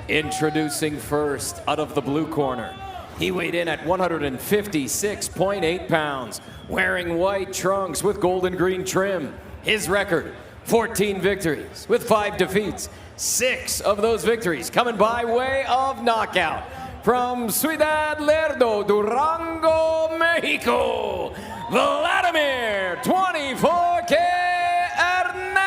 Introducing first, out of the blue corner. He weighed in at 156.8 pounds, wearing white trunks with gold and green trim. His record, 14 victories with 5 defeats. 6 of those victories coming by way of knockout. From Ciudad Lerdo, Durango, Mexico, Vladimir 24K Hernandez.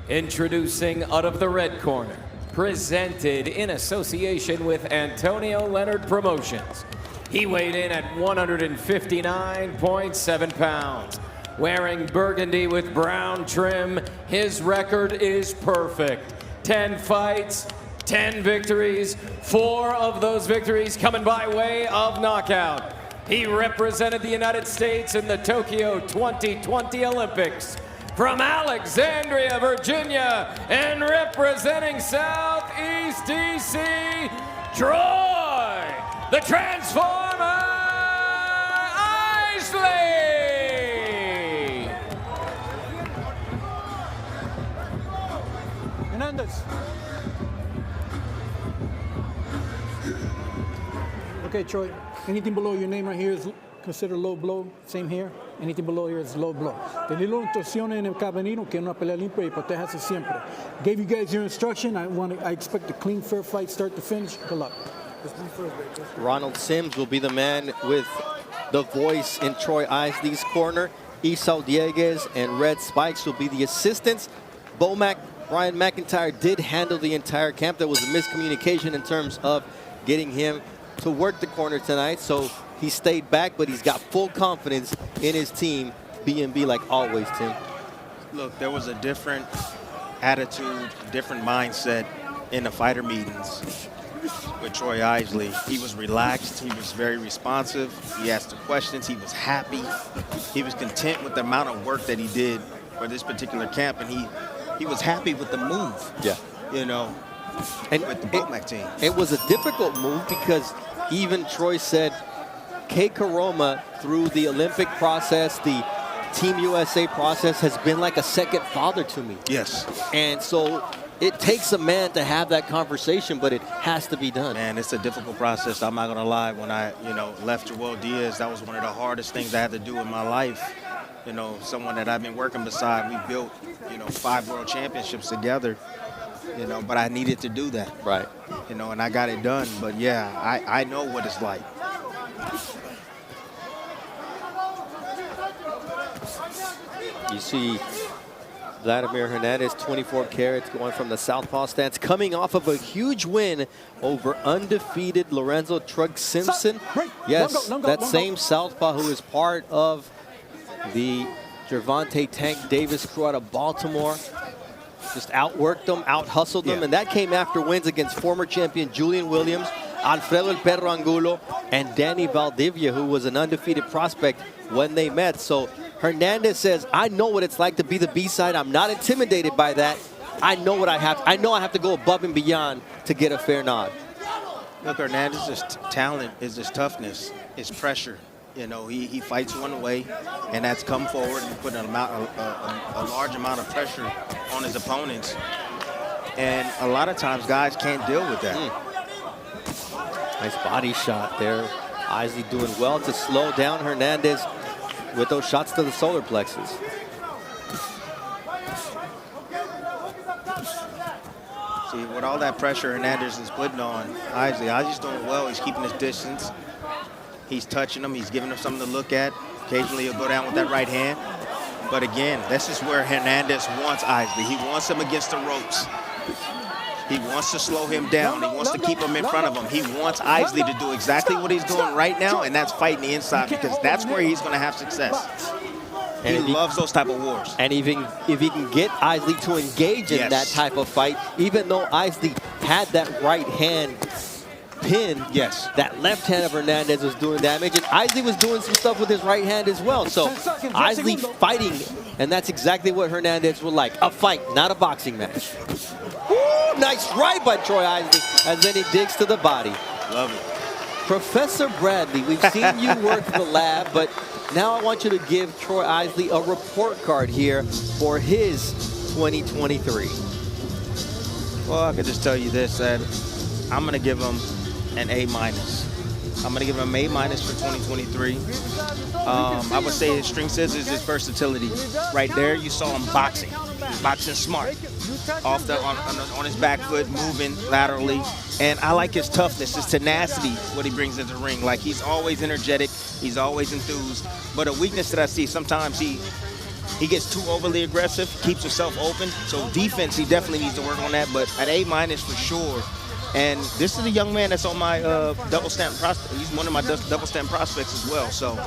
Introducing out of the red corner, presented in association with Antonio Leonard Promotions. He weighed in at 159.7 pounds. Wearing burgundy with brown trim, his record is perfect. 10 fights, 10 victories, 4 of those victories coming by way of knockout. He represented the United States in the Tokyo 2020 Olympics. From Alexandria, Virginia, and representing Southeast DC, Troy, the Transformer Isley! Hernandez. Okay, Troy, anything below your name right here is considered low blow. Same here. Anything below here is low blow. Tenerlo en torsión en el camerino, que es una pelea limpia y protéjase siempre. Gave you guys your instruction. I expect a clean, fair fight, start to finish. Good luck. Ronald Sims will be the man with the voice in Troy Isley's corner. Esau Dieguez and Red Spikes will be the assistants. Brian McIntyre did handle the entire camp. There was a miscommunication in terms of getting him to work the corner tonight, so he stayed back, but he's got full confidence in his team, B&B like always, Tim. Look, there was a different attitude, different mindset in the fighter meetings with Troy Isley. He was relaxed, he was very responsive, he asked the questions, he was happy, he was content with the amount of work that he did for this particular camp, and he was happy with the move. Yeah. You know, and with the Bomac team. It was a difficult move because even Troy said Kei Karoma, through the Olympic process, the Team USA process, has been like a second father to me. Yes. And so it takes a man to have that conversation, but it has to be done. Man, it's a difficult process. I'm not going to lie. When I, left Joel Diaz, that was one of the hardest things I had to do in my life. You know, someone that I've been working beside. We built, 5 world championships together. But I needed to do that. Right. And I got it done. But yeah, I know what it's like. You see Vladimir Hernandez, 24 carats, going from the southpaw stance, coming off of a huge win over undefeated Lorenzo Trugg Simpson. Yes, that same southpaw who is part of the Gervonta Tank Davis crew out of Baltimore. Just outworked them, out-hustled them, and that came after wins against former champion Julian Williams, Alfredo El Perro Angulo, and Danny Valdivia, who was an undefeated prospect when they met. So Hernandez says, I know what it's like to be the B-side. I'm not intimidated by that. I know what I have. I know I have to go above and beyond to get a fair nod. Look, Hernandez's talent is his toughness, his pressure. He fights one way, and that's come forward and put a large amount of pressure on his opponents. And a lot of times, guys can't deal with that. Nice body shot there. Isley doing well to slow down Hernandez with those shots to the solar plexus. See, with all that pressure Hernandez is putting on Isley's doing well. He's keeping his distance. He's touching him. He's giving him something to look at. Occasionally, he'll go down with that right hand. But again, this is where Hernandez wants Isley. He wants him against the ropes. He wants to slow him down. He wants to keep him in front of him. He wants Isley to do exactly what he's doing right now, and that's fighting the inside, because that's where he's going to have success. And he loves those type of wars. And if he can get Isley to engage in that type of fight, even though Isley had that right hand pin, that left hand of Hernandez was doing damage, and Isley was doing some stuff with his right hand as well. So Isley fighting, and that's exactly what Hernandez would like. A fight, not a boxing match. Woo, nice right by Troy Isley, as then he digs to the body. Love it. Professor Bradley, we've seen you work in the lab, but Now I want you to give Troy Isley a report card here for his 2023. Well, I could just tell you this, that I'm going to give him an A-. I'm going to give him an A- for 2023. I would say his strengths is his versatility. Right there, you saw him boxing smart. On his back foot, moving laterally. And I like his toughness, his tenacity, what he brings into the ring. Like, he's always energetic, he's always enthused. But a weakness that I see, sometimes he gets too overly aggressive, keeps himself open. So defense, he definitely needs to work on that. But an A- for sure. And this is a young man that's on my double stamp prospect. He's one of my double stamp prospects as well. So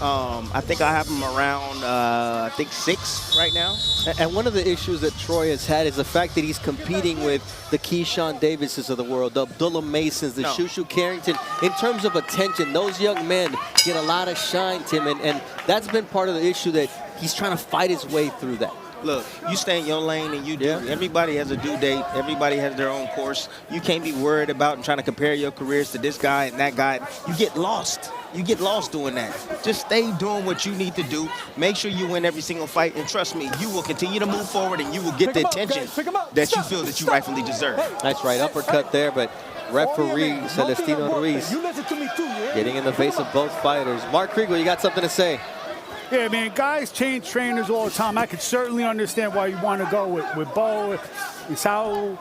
I think I have him around, I think 6 right now. And one of the issues that Troy has had is the fact that he's competing with the Keyshawn Davises of the world, the Abdullah Masons, the Shushu Carrington. In terms of attention, those young men get a lot of shine, Tim, and that's been part of the issue, that he's trying to fight his way through that. Look, you stay in your lane and you do. Yeah. Everybody has a due date. Everybody has their own course. You can't be worried about and trying to compare your careers to this guy and that guy. You get lost. You get lost doing that. Just stay doing what you need to do. Make sure you win every single fight. And trust me, you will continue to move forward and you will get the attention that you feel that you rightfully deserve. That's right. Uppercut there, but referee Celestino Ruiz getting in the face of both fighters. Mark Kriegel, you got something to say? Yeah, man, guys change trainers all the time. I could certainly understand why you want to go with Bo, with Saul,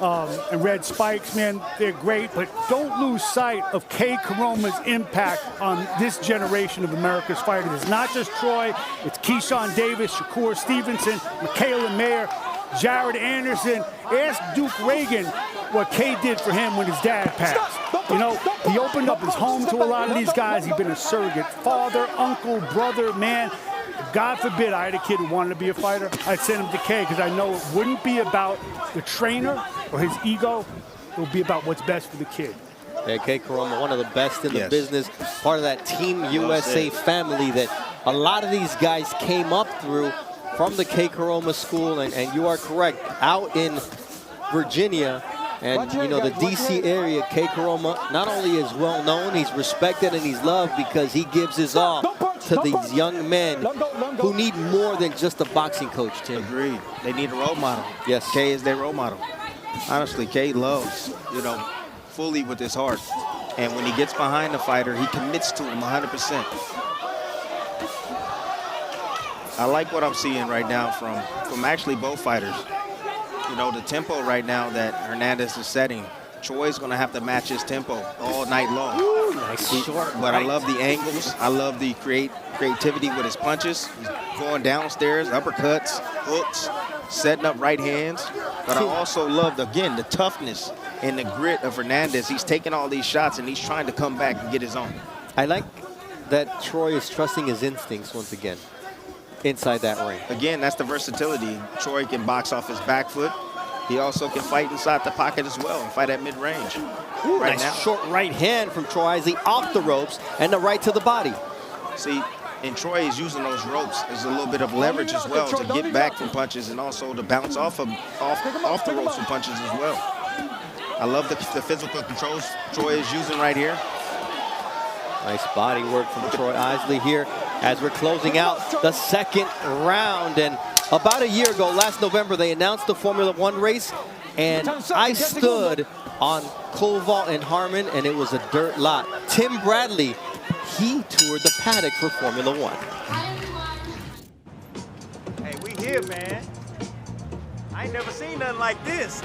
and Red Spikes, man. They're great, but don't lose sight of K. Karoma's impact on this generation of America's fighters. It's not just Troy, it's Keyshawn Davis, Shakur Stevenson, Michaela Mayer, Jared Anderson. Ask Duke Reagan what K did for him when his dad passed. You know, he opened up his home to a lot of these guys. He's been a surrogate father, uncle, brother, man. God forbid I had a kid who wanted to be a fighter, I'd send him to K, because I know it wouldn't be about the trainer or his ego. It would be about what's best for the kid. Yeah, K. Karoma, one of the best in the business, part of that Team USA family that a lot of these guys came up through from the K. Karoma school, and you are correct, out in Virginia, and you know, the DC area, K. Karoma not only is well known, he's respected and he's loved because he gives his all to these young men who need more than just a boxing coach, Tim. Agreed. They need a role model. Yes. K is their role model. Honestly, K loves, you know, fully with his heart. And when he gets behind the fighter, he commits to him 100%. I like what I'm seeing right now from actually both fighters. You know, the tempo right now that Hernandez is setting, Troy's going to have to match his tempo all night long. Ooh, nice short. But I love the angles. I love the creativity with his punches. He's going downstairs, uppercuts, hooks, setting up right hands. But I also love, again, the toughness and the grit of Hernandez. He's taking all these shots and he's trying to come back and get his own. I like that Troy is trusting his instincts once again inside that ring. Again, that's the versatility. Troy can box off his back foot. He also can fight inside the pocket as well and fight at mid-range. Right now. Short right hand from Troy Isley off the ropes and the right to the body. See, and Troy is using those ropes as a little bit of leverage as well to get back from punches and also to bounce off the ropes from punches as well. I love the physical controls Troy is using right here. Nice body work from Troy Isley here as we're closing out the second round. And about a year ago, last November, they announced the Formula One race, and I stood on Koval and Harmon, and it was a dirt lot. Tim Bradley, he toured the paddock for Formula One. Hey, we here, man. I ain't never seen nothing like this.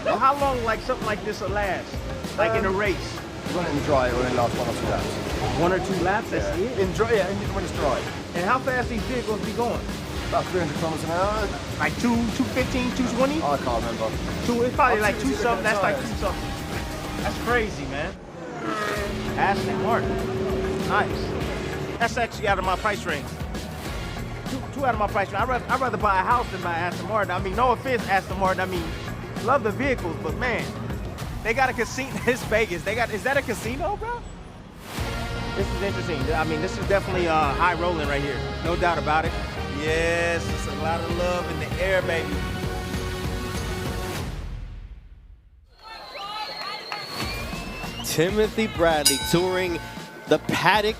Well, how long, like, something like this will last? Like in a race? Run it and dry, or in last 1 or 2 laps. 1 or 2 laps, that's it? In dry, yeah, when it's dry. And how fast these vehicles be going? About 300 kilometers an hour. Like 215, 220? I can't remember. It's probably like 2 something. That's like 2 something. That's crazy, man. Aston Martin. Nice. That's actually out of my price range. Two out of my price range. I'd rather buy a house than buy Aston Martin. I mean, no offense, Aston Martin. I mean, love the vehicles, but man, they got a casino. It's Vegas. Is that a casino, bro? This is interesting. I mean, this is definitely high rolling right here. No doubt about it. Yes, it's a lot of love in the air, baby. Timothy Bradley touring the paddock,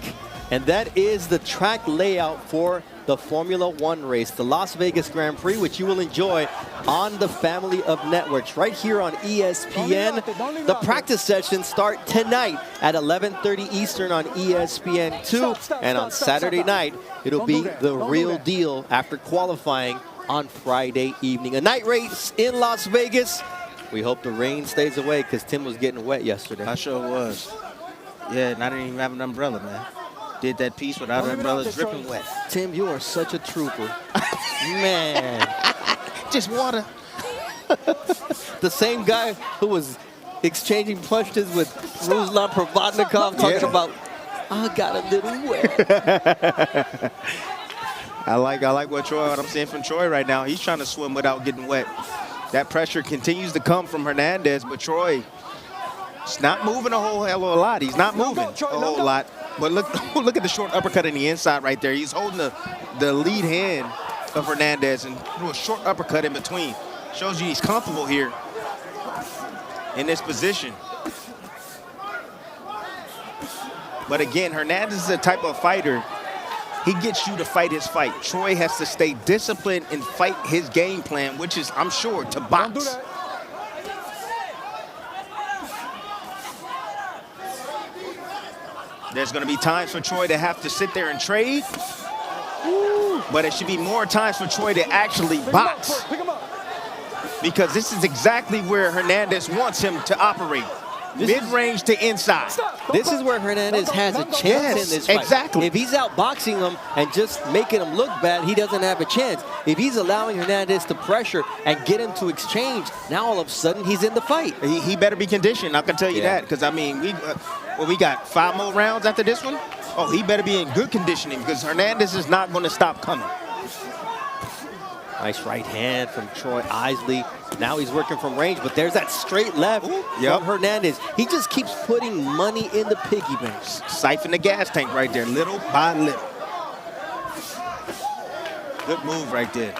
and that is the track layout for the Formula One race, the Las Vegas Grand Prix, which you will enjoy on the family of networks right here on ESPN. The practice sessions start tonight at 11:30 Eastern on ESPN2, and on Saturday night, it'll be the real deal after qualifying on Friday evening. A night race in Las Vegas. We hope the rain stays away because Tim was getting wet yesterday. I sure was. Yeah, and I didn't even have an umbrella, man. Did that piece without an umbrella, dripping wet. Tim, you are such a trooper. Man. Just water. The same guy who was exchanging punches with Ruslan Provodnikov talking about, I got a little wet. I like what I'm seeing from Troy right now. He's trying to swim without getting wet. That pressure continues to come from Hernandez, but Troy is not moving a whole hell of a lot. He's not moving a whole lot. But look at the short uppercut in the inside right there. He's holding the lead hand of Hernandez and threw a short uppercut in between. Shows you he's comfortable here in this position. But again, Hernandez is the type of fighter, he gets you to fight his fight. Troy has to stay disciplined and fight his game plan, which is, I'm sure, to box. There's going to be times for Troy to have to sit there and trade. But it should be more times for Troy to actually box. Because this is exactly where Hernandez wants him to operate. Mid-range to inside. This is where Hernandez has a chance in this fight. Exactly. If he's outboxing him and just making him look bad, he doesn't have a chance. If he's allowing Hernandez to pressure and get him to exchange, now all of a sudden he's in the fight. He better be conditioned, I can tell you that. Because, I mean, we got 5 more rounds after this one. Oh, he better be in good conditioning because Hernandez is not going to stop coming. Nice right hand from Troy Isley. Now he's working from range, but there's that straight left from Hernandez. He just keeps putting money in the piggy bank. Siphon the gas tank right there, little by little. Good move right there.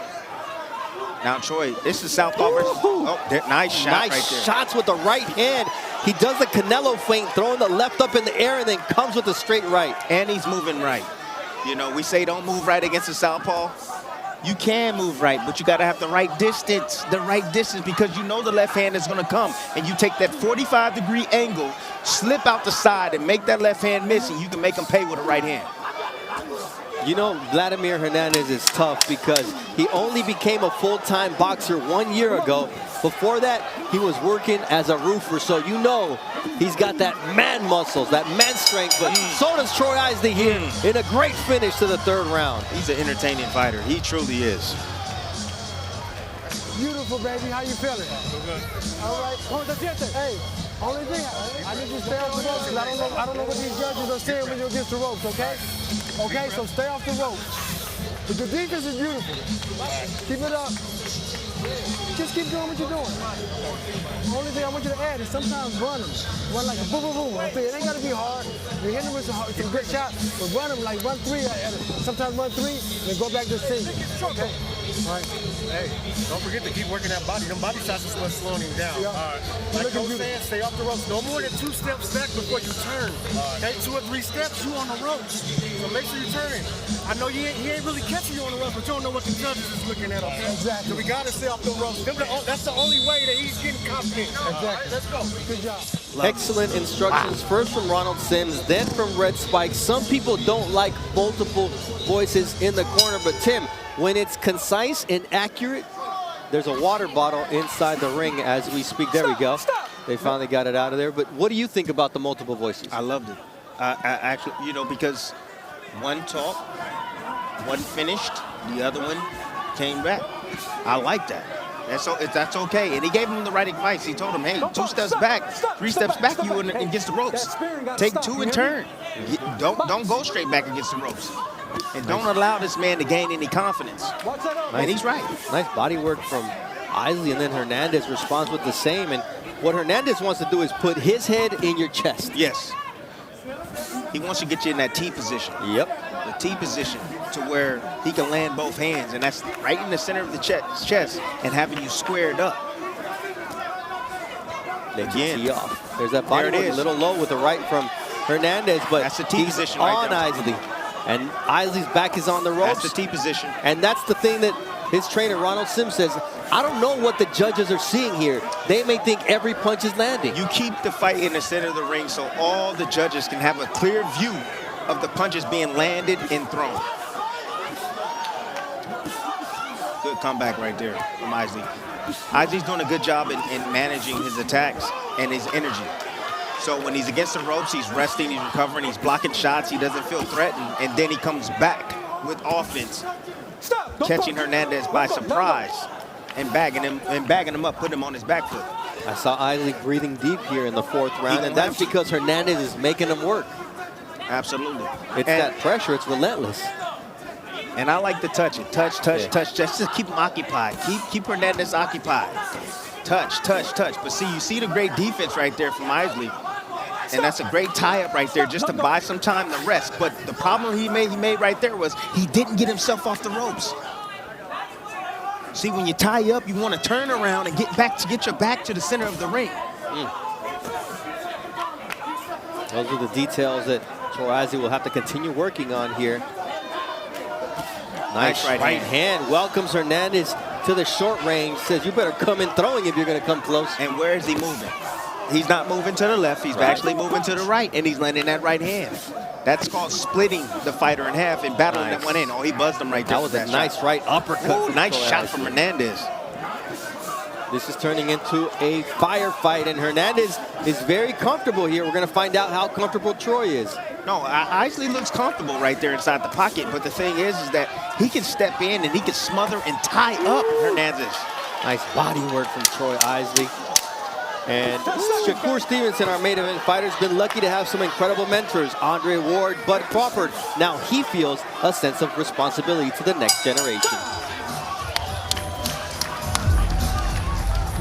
Now Troy, this is southpaw versus. Oh, nice shot right there. Nice shots with the right hand. He does the Canelo feint, throwing the left up in the air and then comes with the straight right. And he's moving right. You know, we say don't move right against the southpaw. You can move right, but you got to have the right distance. The right distance, because you know the left hand is going to come. And you take that 45-degree angle, slip out the side, and make that left hand miss, and you can make him pay with a right hand. You know, Vladimir Hernandez is tough because he only became a full-time boxer 1 year ago. Before that, he was working as a roofer, so you know he's got that man muscles, that man strength, but so does Troy Isley here in a great finish to the 3rd round. He's an entertaining fighter. He truly is. Beautiful, baby. How you feeling? All right. Hey, only thing, I need you to stay off the ropes, 'cause I don't know what these judges are saying when you're against the ropes, okay? Okay, so stay off the ropes. But your defense is beautiful. Keep it up. Just keep doing what you're doing. The only thing I want you to add is sometimes run them. Run like a boom, boom, boom. Okay, it ain't got to be hard. You're hitting them with some good shots, but run them like run 3. Sometimes run 3, then go back to single. Okay? All right. Hey, don't forget to keep working that body. Them body shots is what's slowing him down. Yeah. All right. Like Coach saying, stay off the ropes. No more than 2 steps back before you turn. Okay, 2 or 3 steps, you on the ropes. So make sure you turn. I know he ain't really catching you on the ropes, but you don't know what the judges is looking at. Okay? Exactly. So we got to stay off the ropes. That's the only way that he's getting confident. Exactly. All right, let's go. Good job. Excellent instructions, first from Ronald Sims, then from Red Spike. Some people don't like multiple voices in the corner, but Tim, when it's concise and accurate, there's a water bottle inside the ring as we speak. There we go. They finally got it out of there. But what do you think about the multiple voices? I loved it. I actually, you know, because one talked, one finished, the other one came back. I like that. That's okay. And he gave him the right advice. He told him, hey, 2 steps back, 3 steps back, you against the ropes. Take 2 and turn. Don't go straight back against the ropes. And don't allow this man to gain any confidence. And he's right. Nice body work from Isley, and then Hernandez responds with the same. And what Hernandez wants to do is put his head in your chest. Yes. He wants to get you in that T position. Yep. The T position to where he can land both hands. And that's right in the center of the chest and having you squared up. Again. Tee off. There's that body There it work, a is. little low with the right from Hernandez, but That's the T he's position right on there. Isley. And Isley's back is on the ropes. That's the T position. And that's the thing that his trainer, Ronald Sims, says, I don't know what the judges are seeing here. They may think every punch is landing. You keep the fight in the center of the ring so all the judges can have a clear view of the punches being landed and thrown. Good comeback right there from Isley. Isley's doing a good job in managing his attacks and his energy. So when he's against the ropes, he's resting, he's recovering, he's blocking shots, he doesn't feel threatened, and then he comes back with offense, catching Hernandez by surprise and bagging him up, putting him on his back foot. I saw Isley breathing deep here in the 4th round, and that's because Hernandez is making him work. Absolutely. It's that pressure, it's relentless. And I like to touch it. Touch, just to keep him occupied. Keep Hernandez occupied. Touch. But see, you see the great defense right there from Isley. And that's a great tie-up right there just to buy some time to rest. But the problem he made right there was he didn't get himself off the ropes. See, when you tie up, you want to turn around and get your back to the center of the ring. Those are the details that Troy Isley will have to continue working on here. Nice right hand. Welcomes Hernandez to the short range. Says, you better come in throwing if you're going to come close. And where is he moving? He's not moving to the left. He's actually moving to the right, and he's landing that right hand. That's called splitting the fighter in half and battling that one in. Oh, he buzzed him right there. That was a nice right uppercut. Ooh, nice shot from Hernandez. This is turning into a firefight, and Hernandez is very comfortable here. We're going to find out how comfortable Troy is. No, Isley looks comfortable right there inside the pocket, but the thing is that he can step in and he can smother and tie up Hernandez. Nice body work from Troy Isley. And Shakur Stevenson, our main event fighter, has been lucky to have some incredible mentors. Andre Ward, Bud Crawford. Now he feels a sense of responsibility to the next generation.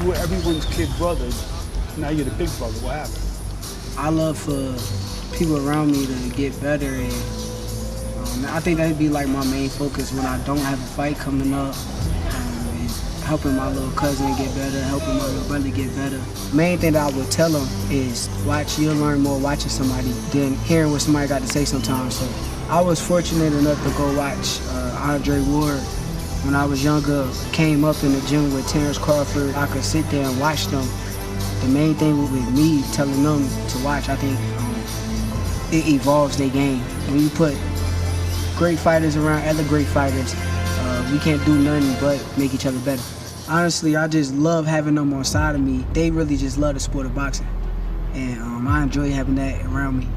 You were everyone's kid brother. Now you're the big brother. What happened? I love for people around me to get better, and I think that'd be like my main focus when I don't have a fight coming up. Is helping my little cousin get better, helping my little brother get better. Main thing that I would tell them is you'll learn more watching somebody than hearing what somebody got to say sometimes. So I was fortunate enough to go watch Andre Ward. When I was younger, came up in the gym with Terrence Crawford. I could sit there and watch them. The main thing with me telling them to watch, I think it evolves their game. When you put great fighters around other great fighters, we can't do nothing but make each other better. Honestly, I just love having them on side of me. They really just love the sport of boxing. And I enjoy having that around me.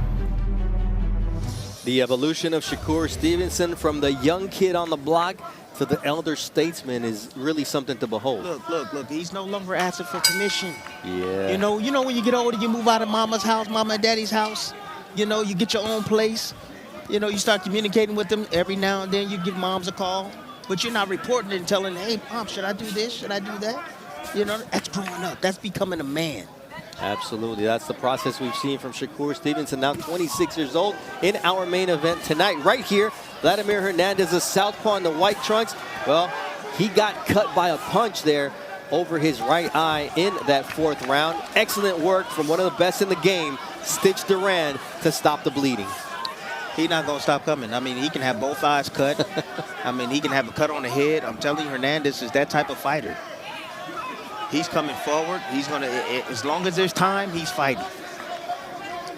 The evolution of Shakur Stevenson from the young kid on the block to the elder statesman is really something to behold. Look, he's no longer asking for permission. Yeah. You know when you get older, you move out of mama's house, mama and daddy's house. You know, you get your own place. You know, you start communicating with them every now and then. You give moms a call, but you're not reporting and telling, hey, mom, should I do this? Should I do that? You know, that's growing up. That's becoming a man. Absolutely. That's the process we've seen from Shakur Stevenson, now 26 years old, in our main event tonight. Right here, Vladimir Hernandez, a southpaw in the white trunks. Well, he got cut by a punch there over his right eye in that 4th round. Excellent work from one of the best in the game, Stitch Duran, to stop the bleeding. He's not going to stop coming. I mean, he can have both eyes cut. I mean, he can have a cut on the head. I'm telling you, Hernandez is that type of fighter. He's coming forward. He's going to, as long as there's time, he's fighting.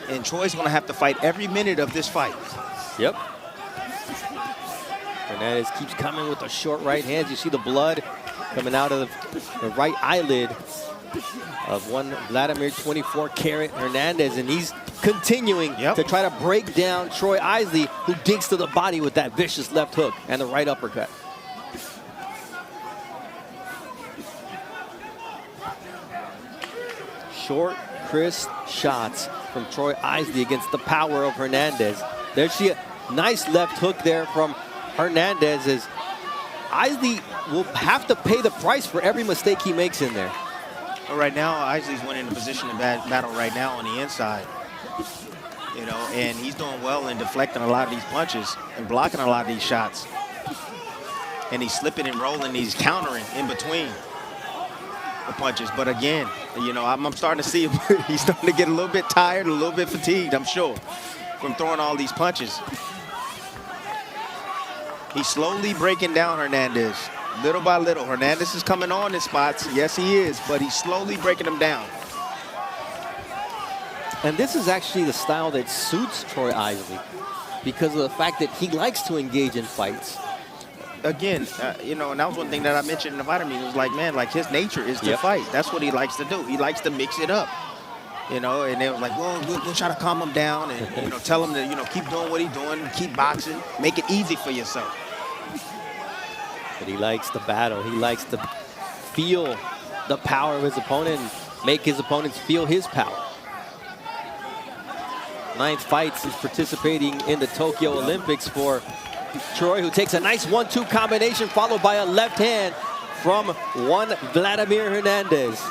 And Troy's going to have to fight every minute of this fight. Yep. Hernandez keeps coming with the short right hands. You see the blood coming out of the right eyelid of one Vladimir 24-carat Hernandez, and he's continuing to try to break down Troy Isley, who digs to the body with that vicious left hook and the right uppercut. Short, crisp shots from Troy Isley against the power of Hernandez. There's a nice left hook there from Hernandez, as Isley will have to pay the price for every mistake he makes in there. Well, right now, Isley's winning the position in battle right now on the inside. You know, and he's doing well in deflecting a lot of these punches and blocking a lot of these shots. And he's slipping and rolling, he's countering in between. the punches. But again, you know, I'm starting to see him. He's starting to get a little bit tired, a little bit fatigued, I'm sure, from throwing all these punches. He's slowly breaking down Hernandez. Little by little. Hernandez is coming on in spots. Yes, he is, but he's slowly breaking them down. And this is actually the style that suits Troy Isley because of the fact that he likes to engage in fights. Again, you know, and that was one thing that I mentioned in the fighter meeting. It was like, man, like his nature is to fight. That's what he likes to do. He likes to mix it up. You know, and they was like, well, we'll try to calm him down and, you know, tell him to, you know, keep doing what he's doing, keep boxing, make it easy for yourself. But he likes the battle. He likes to feel the power of his opponent and make his opponents feel his power. 9th fight since participating in the Tokyo Olympics for Troy, who takes a nice 1-2 combination followed by a left hand from one Vladimir Hernandez.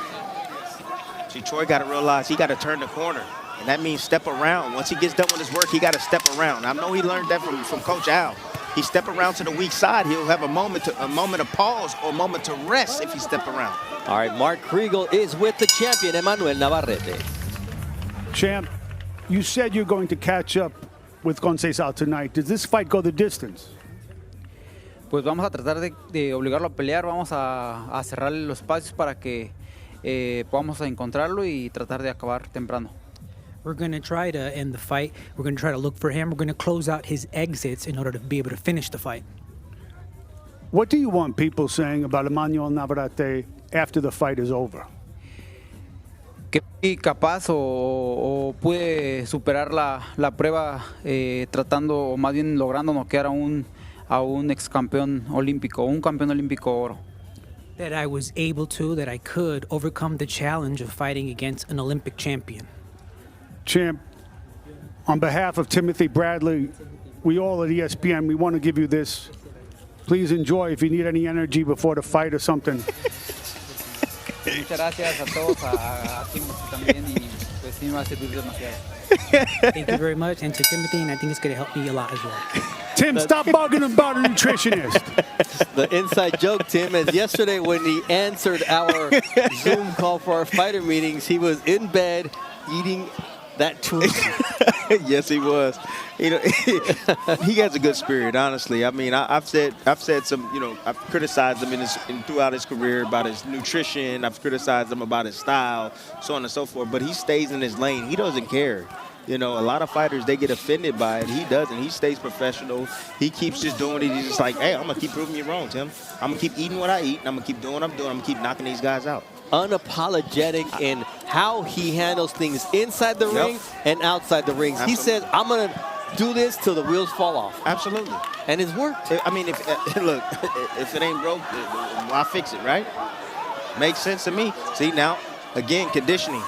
See, Troy got to realize he got to turn the corner, and that means step around. Once he gets done with his work, he got to step around. I know he learned that from Coach Al. He step around to the weak side, he'll have a moment of pause or a moment to rest if he step around. All right, Mark Kriegel is with the champion, Emmanuel Navarrete. Champ, you said you're going to catch up with Conceição tonight. Does this fight go the distance? Pues vamos a tratar de obligarlo a pelear, vamos a cerrarle los espacios para que podamos encontrarlo y tratar de acabar temprano. We're going to try to end the fight. We're going to try to look for him. We're going to close out his exits in order to be able to finish the fight. What do you want people saying about Emmanuel Navarrete after the fight is over? Que fui capaz o pude superar la prueba tratando, o más bien logrando noquear a un ex campeón olímpico, un campeón olímpico oro. That I was able to, that I could overcome the challenge of fighting against an Olympic champion. Champ, on behalf of Timothy Bradley, we all at ESPN, we want to give you this. Please enjoy if you need any energy before the fight or something. Muchas gracias a todos, a Timothy también, y pues sí me va a servir demasiado. Thank you very much, and to Timothy, and I think it's going to help me a lot as well. Tim, stop bugging about a nutritionist. The inside joke, Tim, is yesterday when he answered our Zoom call for our fighter meetings, he was in bed eating that tuna. Yes, he was. You know, he has a good spirit, honestly. I mean, I've said some, you know, I've criticized him throughout his career about his nutrition. I've criticized him about his style, so on and so forth. But he stays in his lane. He doesn't care. You know, a lot of fighters, they get offended by it. He doesn't. He stays professional. He keeps just doing it. He's just like, hey, I'm going to keep proving you wrong, Tim. I'm going to keep eating what I eat, and I'm going to keep doing what I'm doing. I'm going to keep knocking these guys out. Unapologetic in how he handles things inside the ring and outside the rings. Absolutely. He says, I'm going to do this till the wheels fall off. Absolutely. And it's worked. I mean, look, if it ain't broke, why fix it, right? Makes sense to me. See, now, again, conditioning.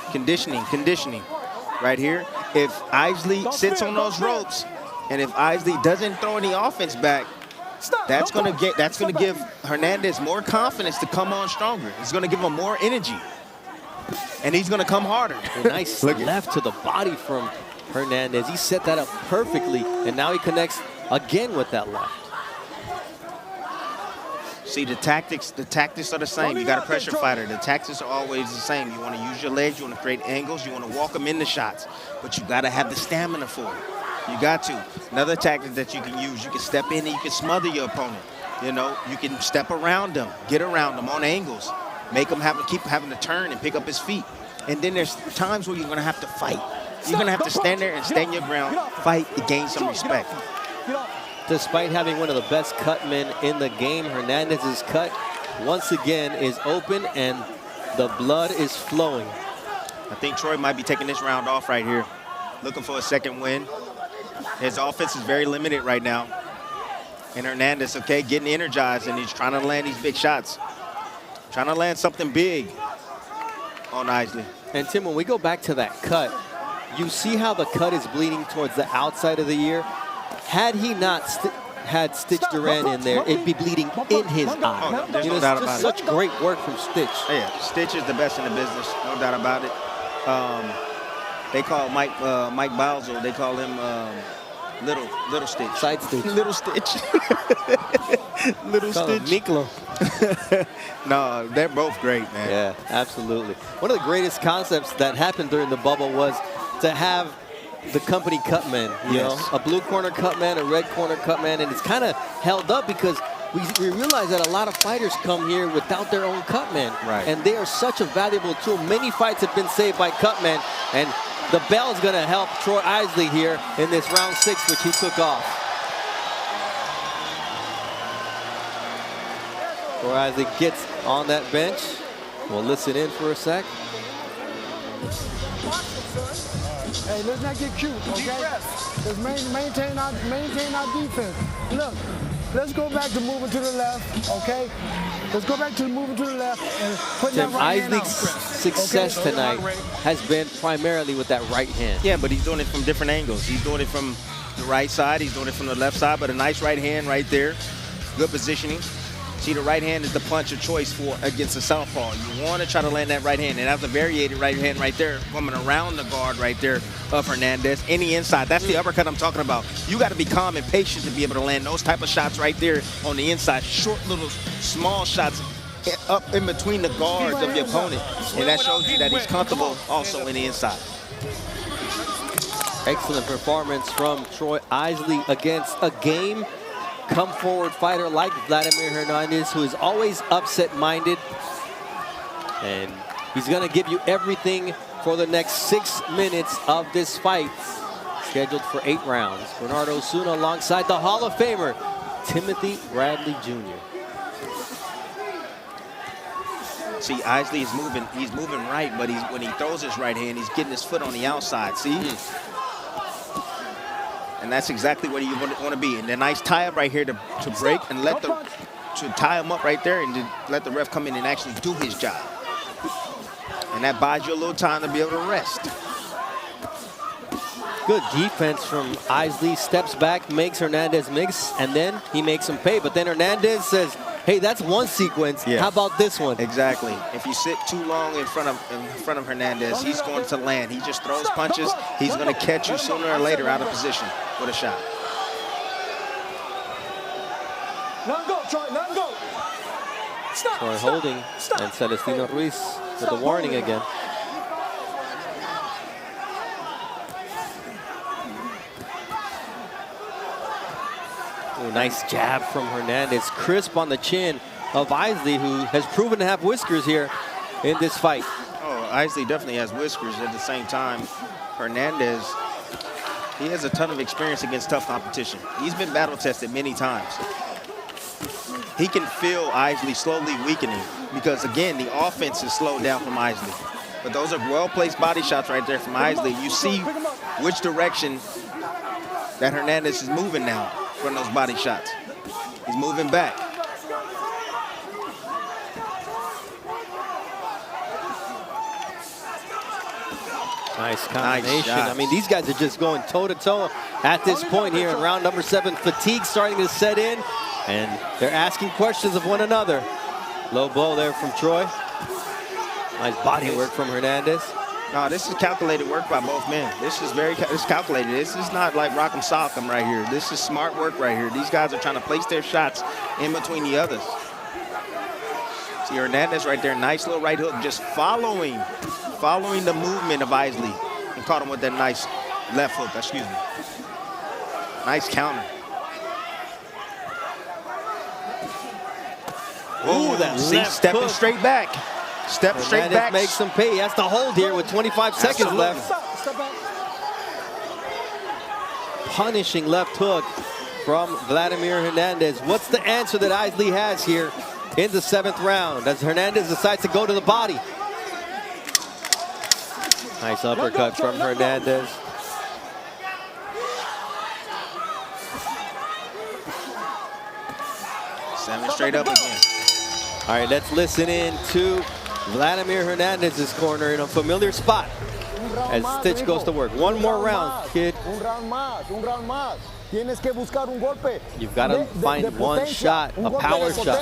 Right here. If Isley sits on those ropes, and if Isley doesn't throw any offense back, that's going to give Hernandez more confidence to come on stronger. It's going to give him more energy, and he's going to come harder. A nice left to the body from Hernandez. He set that up perfectly, and now he connects again with that left. See, the tactics are the same. You got a pressure fighter. The tactics are always the same. You want to use your legs. You want to create angles. You want to walk them into shots. But you got to have the stamina for it. You got to. Another tactic that you can use, you can step in and you can smother your opponent. You know, you can step around them, get around them on angles, make them keep having to turn and pick up his feet. And then there's times where you're going to have to fight. You're going to have to stand there and stand your ground, fight to gain some respect. Despite having one of the best cut men in the game, Hernandez's cut once again is open and the blood is flowing. I think Troy might be taking this round off right here, looking for a second win. His offense is very limited right now. And Hernandez, okay, getting energized, and he's trying to land these big shots. Trying to land something big on Isley. And Tim, when we go back to that cut, you see how the cut is bleeding towards the outside of the ear. Had he not had Stitch Duran in there, it'd be bleeding in his eye. Oh, no, there's no doubt about it. Such great work from Stitch. Yeah, Stitch is the best in the business, no doubt about it. They call Mike Bowser, they call him Little Stitch. Side Stitch. Little Stitch. Little Stitch. Miklo. No, they're both great, man. Yeah, absolutely. One of the greatest concepts that happened during the bubble was to have the company cutmen, you know, a blue corner cutman, a red corner cutman, and it's kind of held up because we realize that a lot of fighters come here without their own cutman. Right. And they are such a valuable tool. Many fights have been saved by cutmen, and the bell is going to help Troy Isley here in this round 6, which he took off. Troy Isley gets on that bench. We'll listen in for a sec. Hey, let's not get cute, okay? Let's maintain our defense. Look, let's go back to moving to the left, okay? Let's go back to moving to the left and putting that right hand out. Isley's success tonight has been primarily with that right hand. Yeah, but he's doing it from different angles. He's doing it from the right side. He's doing it from the left side, but a nice right hand right there. Good positioning. See, the right hand is the punch of choice for against the southpaw. You want to try to land that right hand, and that's a variated right hand right there, coming around the guard right there of Hernandez. Any inside, that's the uppercut I'm talking about. You got to be calm and patient to be able to land those type of shots right there on the inside. Short, little, small shots up in between the guards of the opponent, and that shows you that he's comfortable also in the inside. Excellent performance from Troy Isley against a game come forward fighter like Vladimir Hernandez, who is always upset-minded. And he's going to give you everything for the next 6 minutes of this fight, scheduled for 8 rounds. Bernardo Osuna alongside the Hall of Famer, Timothy Bradley Jr. See, Isley is moving. He's moving right, but when he throws his right hand, he's getting his foot on the outside. See? And that's exactly what you want to be. And a nice tie-up right here to break and to tie him up right there and to let the ref come in and actually do his job. And that buys you a little time to be able to rest. Good defense from Isley. Steps back, makes Hernandez mix, and then he makes him pay. But then Hernandez says, hey, that's one sequence. Yeah. How about this one? Exactly. If you sit too long in front of Hernandez, he's going to land. He just throws punches. He's going to catch you sooner or later out of position with a shot. Let him go, Troy. Let him go. Stop. Troy holding, and Celestino Ruiz with the warning again. Ooh, nice jab from Hernandez. Crisp on the chin of Isley, who has proven to have whiskers here in this fight. Oh, Isley definitely has whiskers. At the same time, Hernandez, he has a ton of experience against tough competition. He's been battle tested many times. He can feel Isley slowly weakening because, again, the offense is slowed down from Isley. But those are well-placed body shots right there from Isley. You see which direction that Hernandez is moving now from those body shots. He's moving back. Nice combination. I mean, these guys are just going toe-to-toe at this point here in round number 7. Fatigue starting to set in, and they're asking questions of one another. Low blow there from Troy. Nice body work from Hernandez. No, this is calculated work by both men. This is calculated. This is not like rock and sock 'em right here. This is smart work right here. These guys are trying to place their shots in between the others. See Hernandez right there, nice little right hook, just following the movement of Isley, and caught him with that nice left hook, excuse me. Nice counter. Ooh, that left stepping hook. straight back. Step straight back. Makes him pay. He has to hold here with 25 seconds left. Punishing left hook from Vladimir Hernandez. What's the answer that Isley has here in the 7th round as Hernandez decides to go to the body? Nice uppercut from Hernandez. Seven straight up again. All right, let's listen in to Vladimir Hernandez's corner in a familiar spot as Stitch goes to work. One more round, kid. Un round más. Tienes que buscar un golpe. You've got to find one shot, a power shot.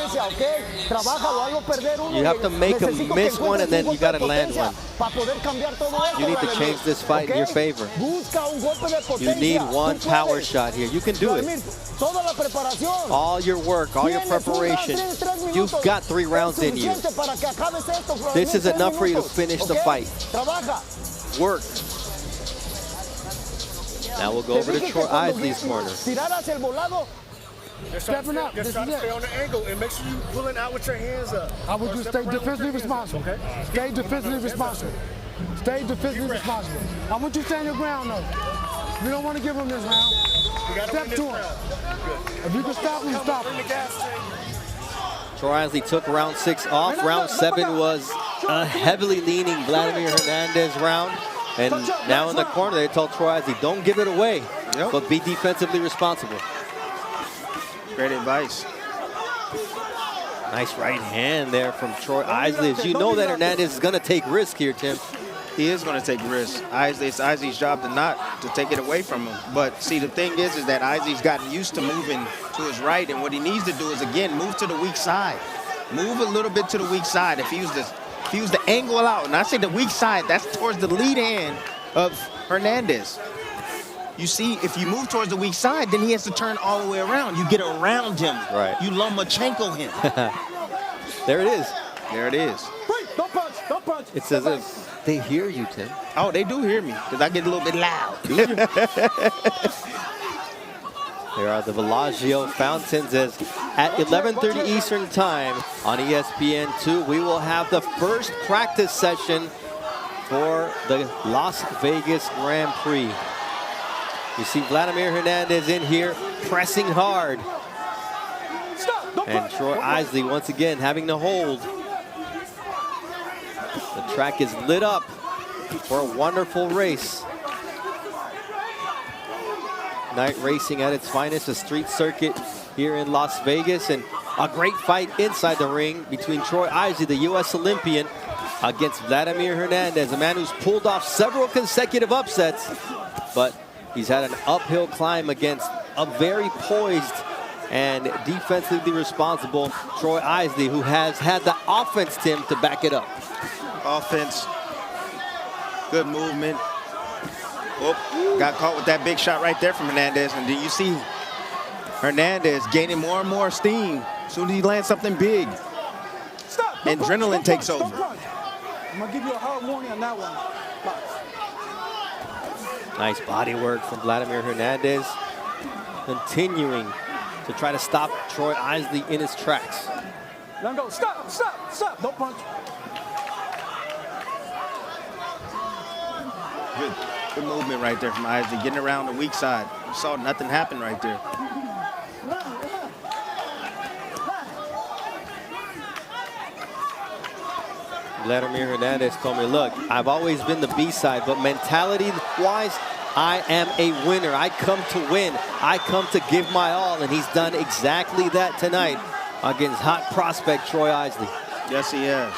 You have to make him miss one, and then you got to land one. You need to change this fight in your favor. You need one power shot here. You can do it. All your work, all your preparation. You've got 3 rounds in you. This is enough for you to finish the fight. Work. Now we'll go over to Troy Isley's corner. Stepping up. Just try to stay on the angle and make sure you're pulling out with your hands up. I would just stay defensively responsible. Okay? Stay defensively responsible. Stay defensively responsible. I want you to stand your ground, though. We don't want to give him this round. Step to him. If you can stop him, stop him. Troy Isley took round 6 off. Round 7 was a heavily leaning Vladimir Hernandez round. And now in the corner, they told Troy Isley, don't give it away, but be defensively responsible. Great advice. Nice right hand there from Troy Isley. As you know that Hernandez is going to take risk here, Tim. He is going to take risks. It's Isley's job to take it away from him. But see, the thing is that Isley's gotten used to moving to his right, and what he needs to do is, again, move to the weak side. Move a little bit to the weak side. If he was the angle out, and I say the weak side, that's towards the lead hand of Hernandez. You see, if you move towards the weak side, then he has to turn all the way around. You get around him. Right. You Lomachenko him. There it is. There it is. Don't punch. Don't punch. It's as if they hear you, Tim. Oh, they do hear me, because I get a little bit loud. There are the Bellagio fountains as at 11:30 Eastern Time on ESPN2, we will have the first practice session for the Las Vegas Grand Prix. You see Vladimir Hernandez in here pressing hard. And Troy Isley once again having to hold. The track is lit up for a wonderful race. Night racing at its finest, a street circuit here in Las Vegas, and a great fight inside the ring between Troy Isley, the U.S. Olympian, against Vladimir Hernandez, a man who's pulled off several consecutive upsets, but he's had an uphill climb against a very poised and defensively responsible Troy Isley, who has had the offense, Tim, to back it up. Offense, good movement. Whoop, got caught with that big shot right there from Hernandez. And then you see Hernandez gaining more and more steam as soon as he lands something big. Adrenaline takes over. I'm going to give you a hard warning on that one. Nice body work from Vladimir Hernandez, continuing to try to stop Troy Isley in his tracks. Let him go. Stop. Don't punch. Good movement right there from Isley, getting around the weak side. You saw nothing happen right there. Vladimir Hernandez told me, look, I've always been the B-side, but mentality-wise, I am a winner. I come to win. I come to give my all, and he's done exactly that tonight against hot prospect Troy Isley. Yes, he has.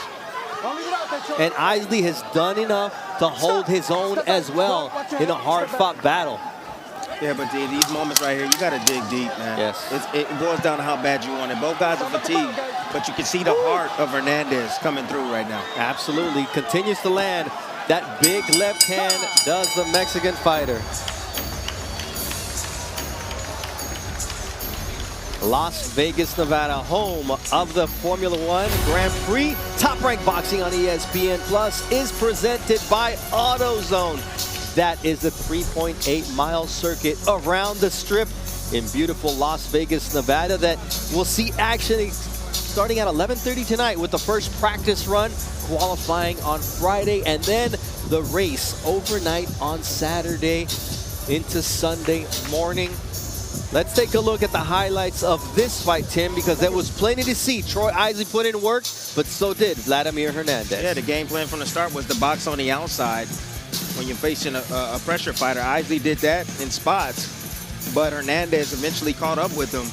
And Isley has done enough to hold his own as well in a hard-fought battle. Yeah, but these moments right here, you got to dig deep, man. Yes. It boils down to how bad you want it. Both guys are fatigued, but you can see the heart of Hernandez coming through right now. Absolutely. Continues to land. That big left hand does the Mexican fighter. Las Vegas, Nevada, home of the Formula One Grand Prix. Top Rank Boxing on ESPN Plus is presented by AutoZone. That is the 3.8-mile circuit around the Strip in beautiful Las Vegas, Nevada, that will see action starting at 11:30 tonight with the first practice run, qualifying on Friday, and then the race overnight on Saturday into Sunday morning. Let's take a look at the highlights of this fight, Tim, because there was plenty to see. Troy Isley put in work, but so did Vladimir Hernandez. Yeah, the game plan from the start was to box on the outside. When you're facing a pressure fighter, Isley did that in spots, but Hernandez eventually caught up with him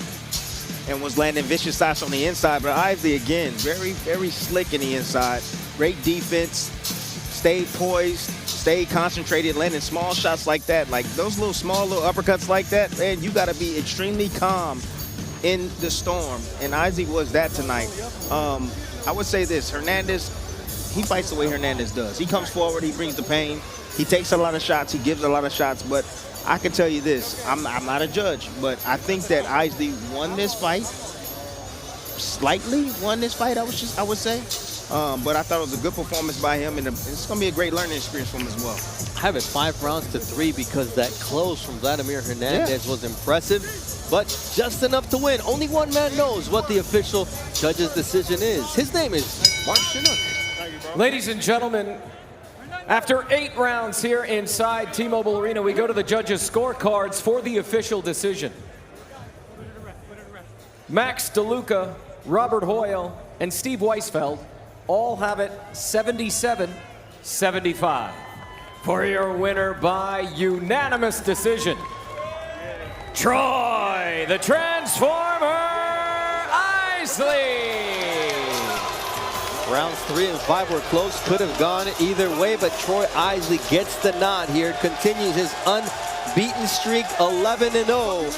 and was landing vicious shots on the inside. But Isley, again, very, very slick in the inside. Great defense, stayed poised, stayed concentrated, landing small shots like that. Like those small little uppercuts like that, man, you got to be extremely calm in the storm. And Izzy was that tonight. I would say this, Hernandez, he fights the way Hernandez does. He comes forward, he brings the pain, he takes a lot of shots, he gives a lot of shots, but I can tell you this, I'm not a judge, but I think that Izzy won this fight, slightly won this fight, I would say. But I thought it was a good performance by him, and it's going to be a great learning experience for him as well. I have it 5 rounds to 3 because that close from Vladimir Hernandez was impressive, but just enough to win. Only one man knows what the official judge's decision is. His name is Mark Chinook. Ladies and gentlemen, after 8 rounds here inside T-Mobile Arena, we go to the judges' scorecards for the official decision. Max DeLuca, Robert Hoyle, and Steve Weisfeld all have it 77-75. For your winner by unanimous decision, Troy the Transformer Isley. Rounds 3 and 5 were close, could have gone either way, but Troy Isley gets the nod here, continues his unbeaten streak, 11-0.